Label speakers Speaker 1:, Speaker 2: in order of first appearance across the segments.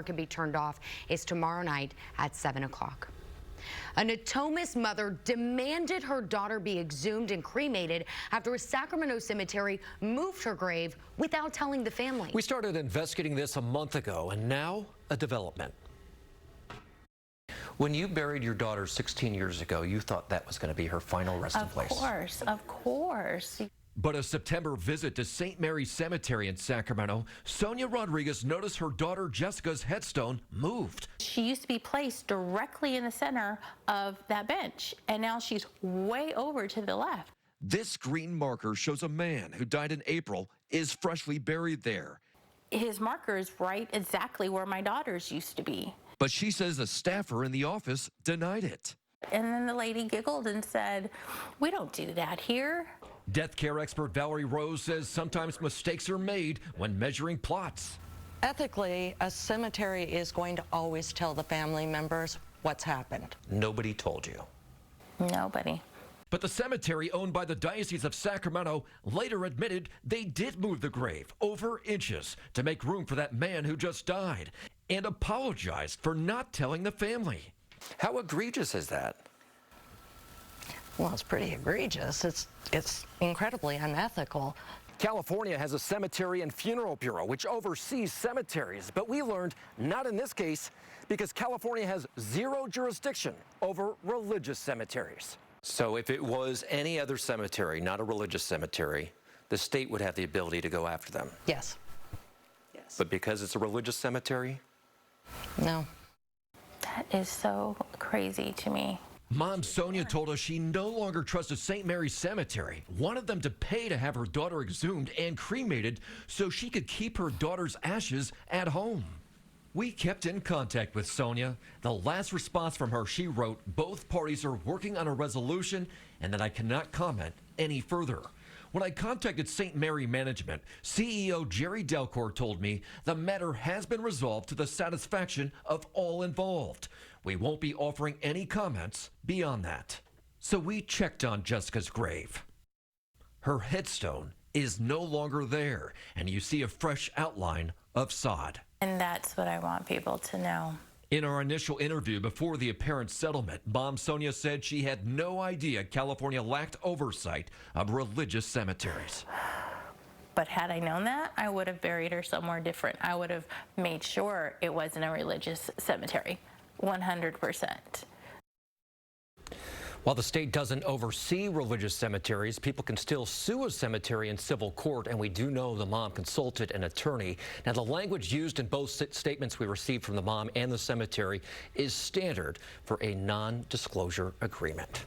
Speaker 1: can be turned off is tomorrow night at 7 o'clock. A Natomas mother demanded her daughter be exhumed and cremated after a Sacramento cemetery moved her grave without telling the family.
Speaker 2: We started investigating this a month ago, and now a development. When you buried your daughter 16 years ago, you thought that was going to be her final resting place.
Speaker 3: Of course.
Speaker 2: But a September visit to St. Mary's Cemetery in Sacramento, Sonia Rodriguez noticed her daughter Jessica's headstone moved.
Speaker 3: She used to be placed directly in the center of that bench, and now she's way over to the left.
Speaker 4: This green marker shows a man who died in April is freshly buried there.
Speaker 3: His marker is right exactly where my daughter's used to be.
Speaker 4: But she says a staffer in the office denied it.
Speaker 3: And then the lady giggled and said, "We don't do that here."
Speaker 2: Death care expert Valerie Rose says sometimes mistakes are made when measuring plots.
Speaker 5: Ethically, a cemetery is going to always tell the family members what's happened.
Speaker 2: Nobody told you.
Speaker 3: Nobody.
Speaker 2: But the cemetery owned by the Diocese of Sacramento later admitted they did move the grave over inches to make room for that man who just died and apologized for not telling the family. How egregious is that?
Speaker 5: Well, it's pretty egregious. It's incredibly unethical.
Speaker 2: California has a cemetery and funeral bureau which oversees cemeteries, but we learned not in this case because California has zero jurisdiction over religious cemeteries. So if it was any other cemetery, not a religious cemetery, the state would have the ability to go after them.
Speaker 5: Yes.
Speaker 2: But because it's a religious cemetery?
Speaker 5: No.
Speaker 3: That is so crazy to me.
Speaker 2: Mom Sonia told us she no longer trusted St. Mary's Cemetery, wanted them to pay to have her daughter exhumed and cremated so she could keep her daughter's ashes at home. We kept in contact with Sonia. The last response from her, she wrote, "Both parties are working on a resolution and that I cannot comment any further." When I contacted St. Mary Management, CEO Jerry Delcourt told me the matter has been resolved to the satisfaction of all involved. We won't be offering any comments beyond that. So we checked on Jessica's grave. Her headstone is no longer there, and you see a fresh outline of sod.
Speaker 3: And that's what I want people to know.
Speaker 2: In our initial interview before the apparent settlement, Mom Sonia said she had no idea California lacked oversight of religious cemeteries.
Speaker 3: But had I known that, I would have buried her somewhere different. I would have made sure it wasn't a religious cemetery, 100%.
Speaker 2: While the state doesn't oversee religious cemeteries, people can still sue a cemetery in civil court, and we do know the mom consulted an attorney. Now, the language used in both statements we received from the mom and the cemetery is standard for a non-disclosure agreement.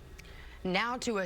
Speaker 1: Now to a